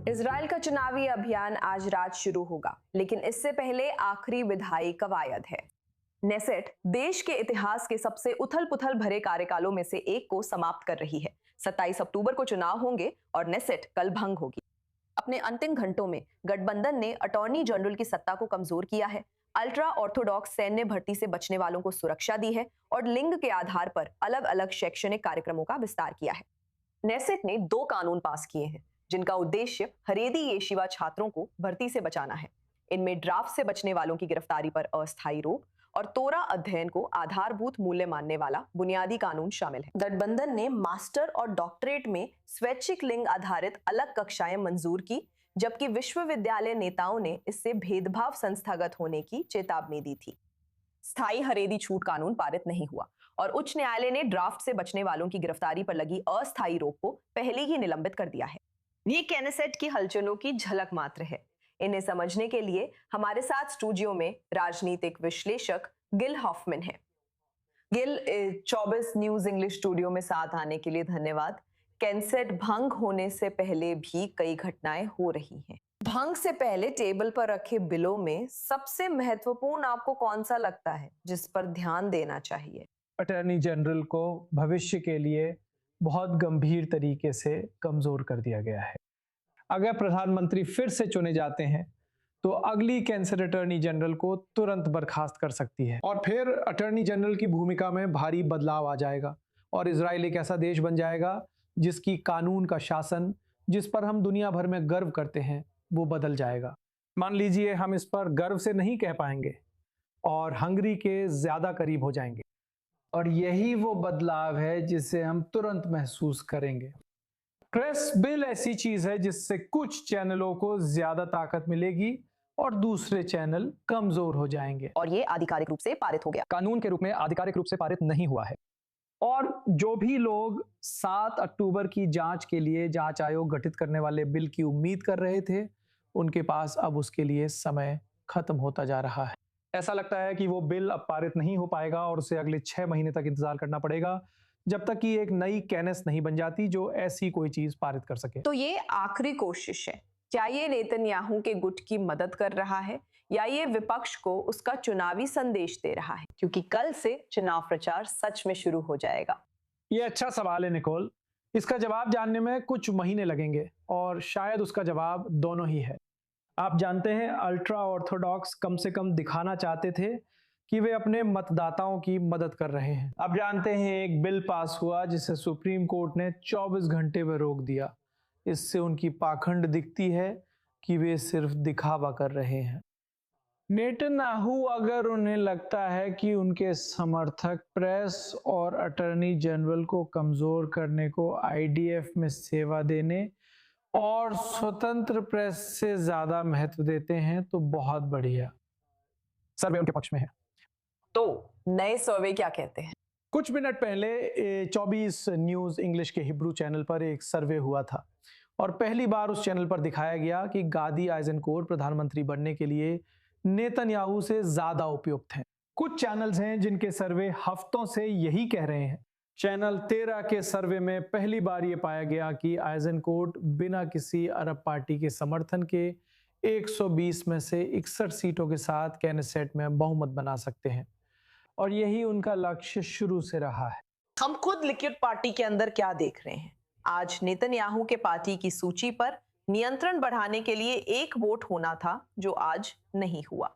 Israel का चुनावी अभियान आज रात शुरू होगा, लेकिन इससे पहले आखिरी विधायी कवायद है। नेसेट देश के इतिहास के सबसे उथल-पुथल भरे कार्यकालों में से एक को समाप्त कर रही है। 27 अक्टूबर को चुनाव होंगे और नेसेट कल भंग होगी। अपने अंतिम घंटों में गठबंधन ने अटॉर्नी जनरल की सत्ता को कमजोर किया है, अल्ट्रा ऑर्थोडॉक्स सैन्य भर्ती से बचने वालों को सुरक्षा दी है और लिंग के आधार पर अलग अलग शैक्षणिक कार्यक्रमों का विस्तार किया है। नेसेट ने 2 कानून पास किए हैं जिनका उद्देश्य हरेदी येशिवा छात्रों को भर्ती से बचाना है। इनमें ड्राफ्ट से बचने वालों की गिरफ्तारी पर अस्थायी रोक और तोरा अध्ययन को आधारभूत मूल्य मानने वाला बुनियादी कानून शामिल है। गठबंधन ने मास्टर और डॉक्टरेट में स्वैच्छिक लिंग आधारित अलग कक्षाएं मंजूर की, जबकि विश्वविद्यालय नेताओं ने इससे भेदभाव संस्थागत होने की चेतावनी दी थी। स्थायी हरेदी छूट कानून पारित नहीं हुआ और उच्च न्यायालय ने ड्राफ्ट से बचने वालों की गिरफ्तारी पर लगी अस्थायी रोक को पहले ही निलंबित कर दिया है। ये केनेसेट की हलचलों की झलक मात्र है। इन्हें समझने के लिए हमारे साथ स्टूडियो में राजनीतिक विश्लेषक गिल हॉफमैन है। गिल, 24 न्यूज इंग्लिश स्टूडियो में साथ आने के लिए धन्यवाद। केनेसेट भंग होने से पहले भी कई घटनाएं हो रही हैं। भंग से पहले टेबल पर रखे बिलों में सबसे महत्वपूर्ण आपको कौन सा लगता है जिस पर ध्यान देना चाहिए? अटॉर्नी जनरल को भविष्य के लिए बहुत गंभीर तरीके से कमजोर कर दिया गया है। अगर प्रधानमंत्री फिर से चुने जाते हैं तो अगली कैंसर अटॉर्नी जनरल को तुरंत बर्खास्त कर सकती है और फिर अटॉर्नी जनरल की भूमिका में भारी बदलाव आ जाएगा और इजराइल एक ऐसा देश बन जाएगा जिसकी कानून का शासन, जिस पर हम दुनिया भर में गर्व करते हैं, वो बदल जाएगा। मान लीजिए हम इस पर गर्व से नहीं कह पाएंगे और हंगरी के ज्यादा करीब हो जाएंगे, और यही वो बदलाव है जिसे हम तुरंत महसूस करेंगे। प्रेस बिल ऐसी चीज है जिससे कुछ चैनलों को ज्यादा ताकत मिलेगी और दूसरे चैनल कमजोर हो जाएंगे। और ये आधिकारिक रूप से पारित हो गया। कानून के रूप में आधिकारिक रूप से पारित नहीं हुआ है और जो भी लोग 7 अक्टूबर की जांच के लिए जांच आयोग गठित करने वाले बिल की उम्मीद कर रहे थे, उनके पास अब उसके लिए समय खत्म होता जा रहा है। ऐसा लगता है कि वो बिल अब पारित नहीं हो पाएगा और उसे अगले 6 महीने तक इंतजार करना पड़ेगा, जब तक कि एक नई केनेस नहीं बन जाती जो ऐसी कोई चीज पारित कर सके। तो ये आखिरी कोशिश है। क्या ये नेतन्याहू के गुट की मदद कर रहा है या ये विपक्ष को उसका चुनावी संदेश दे रहा है? क्योंकि कल से चुनाव प्रचार सच में शुरू हो जाएगा। ये अच्छा सवाल है निकोल। इसका जवाब जानने में कुछ महीने लगेंगे और शायद उसका जवाब दोनों ही है। आप जानते हैं, अल्ट्रा ऑर्थोडॉक्स कम से कम दिखाना चाहते थे कि वे अपने मतदाताओं की मदद कर रहे हैं। आप जानते हैं, एक बिल पास हुआ जिसे सुप्रीम कोर्ट ने 24 घंटे में रोक दिया। इससे उनकी पाखंड दिखती है कि वे सिर्फ दिखावा कर रहे हैं। नेतन्याहू, अगर उन्हें लगता है कि उनके समर्थक प्रेस और अटॉर्नी जनरल को कमजोर करने को आईडीएफ में सेवा देने और स्वतंत्र प्रेस से ज्यादा महत्व देते हैं तो बहुत बढ़िया। सर्वे उनके पक्ष में है। तो नए सर्वे क्या कहते हैं? कुछ मिनट पहले 24 न्यूज इंग्लिश के हिब्रू चैनल पर एक सर्वे हुआ था और पहली बार उस चैनल पर दिखाया गया कि गादी आइजनकोर प्रधानमंत्री बनने के लिए नेतन्याहू से ज्यादा उपयुक्त हैं। कुछ चैनल्स हैं जिनके सर्वे हफ्तों से यही कह रहे हैं। चैनल 13 के सर्वे में पहली बार ये पाया गया कि आइजनकोट बिना किसी अरब पार्टी के समर्थन के 120 में से 61 सीटों के साथ केनेसेट में बहुमत बना सकते हैं और यही उनका लक्ष्य शुरू से रहा है। हम खुद लिक्विड पार्टी के अंदर क्या देख रहे हैं? आज नेतन्याहू के पार्टी की सूची पर नियंत्रण बढ़ाने के लिए एक वोट होना था, जो आज नहीं हुआ।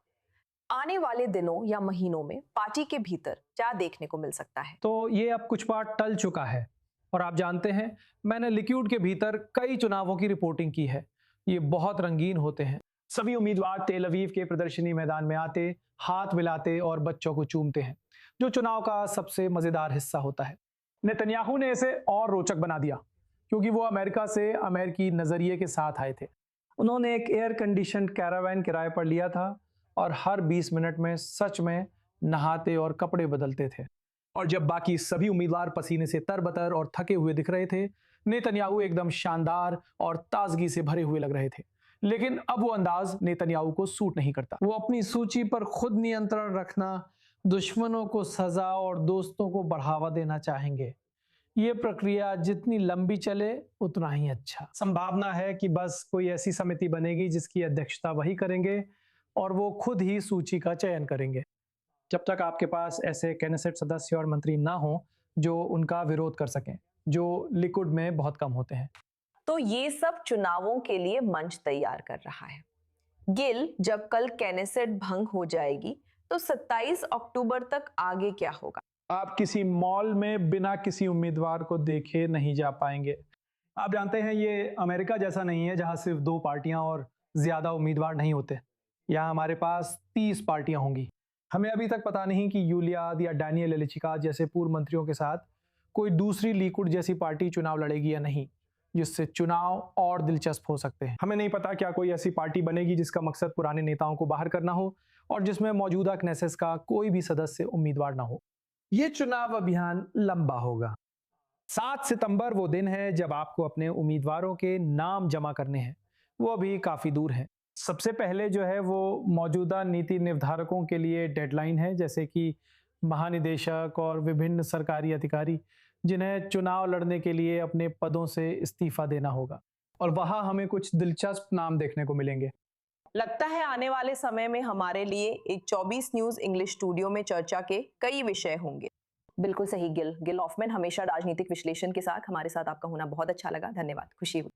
आने वाले दिनों या महीनों में पार्टी के भीतर क्या देखने को मिल सकता है? तो ये अब कुछ बार टल चुका है और आप जानते हैं, मैंने लिक्विड के भीतर कई चुनावों की रिपोर्टिंग की है। ये बहुत रंगीन होते हैं। सभी उम्मीदवार तेल अवीव के प्रदर्शनी मैदान में आते, हाथ मिलाते और बच्चों को चूमते हैं, जो चुनाव का सबसे मजेदार हिस्सा होता है। नेतन्याहू ने इसे और रोचक बना दिया क्योंकि वो अमेरिका से अमेरिकी नजरिए के साथ आए थे। उन्होंने एक एयर कंडीशन कैरावैन किराए पर लिया था और हर 20 मिनट में सच में नहाते और कपड़े बदलते थे। और जब बाकी सभी उम्मीदवार पसीने से तरबतर और थके हुए दिख रहे थे, नेतन्याहू एकदम शानदार और ताजगी से भरे हुए लग रहे थे। लेकिन अब वो अंदाज नेतन्याहू को सूट नहीं करता। वो अपनी सूची पर खुद नियंत्रण रखना, दुश्मनों को सजा और दोस्तों को बढ़ावा देना चाहेंगे। ये प्रक्रिया जितनी लंबी चले उतना ही अच्छा। संभावना है कि बस कोई ऐसी समिति बनेगी जिसकी अध्यक्षता वही करेंगे और वो खुद ही सूची का चयन करेंगे। जब तक आपके पास ऐसे कैनेसेट सदस्य और मंत्री ना हो जो उनका विरोध कर सकें, जो लिक्विड में बहुत कम होते हैं। तो ये सब चुनावों के लिए मंच तैयार कर रहा है। गिल, जब कल कैनेसेट भंग हो जाएगी तो 27 अक्टूबर तक आगे क्या होगा? आप किसी मॉल में बिना किसी उम्मीदवार को देखे नहीं जा पाएंगे। आप जानते हैं ये अमेरिका जैसा नहीं है जहां सिर्फ 2 पार्टियां और ज्यादा उम्मीदवार नहीं होते। यहाँ हमारे पास 30 पार्टियां होंगी। हमें अभी तक पता नहीं कि यूलियाद या डैनियल एलिचिका जैसे पूर्व मंत्रियों के साथ कोई दूसरी लिकुड जैसी पार्टी चुनाव लड़ेगी या नहीं, जिससे चुनाव और दिलचस्प हो सकते हैं। हमें नहीं पता क्या कोई ऐसी पार्टी बनेगी जिसका मकसद पुराने नेताओं को बाहर करना हो और जिसमें मौजूदा कनेसेस का कोई भी सदस्य उम्मीदवार ना हो। ये चुनाव अभियान लंबा होगा। 7 सितंबर वो दिन है जब आपको अपने उम्मीदवारों के नाम जमा करने हैं। वो अभी काफी दूर है। सबसे पहले जो है वो मौजूदा नीति निर्धारकों के लिए डेडलाइन है, जैसे कि महानिदेशक और विभिन्न सरकारी अधिकारी जिन्हें चुनाव लड़ने के लिए अपने पदों से इस्तीफा देना होगा। और वहां हमें कुछ दिलचस्प नाम देखने को मिलेंगे। लगता है आने वाले समय में हमारे लिए एक 24 न्यूज इंग्लिश स्टूडियो में चर्चा के कई विषय होंगे। बिल्कुल सही गिल ऑफमैन, हमेशा राजनीतिक विश्लेषण के साथ हमारे साथ आपका होना बहुत अच्छा लगा। धन्यवाद, खुशी हुई।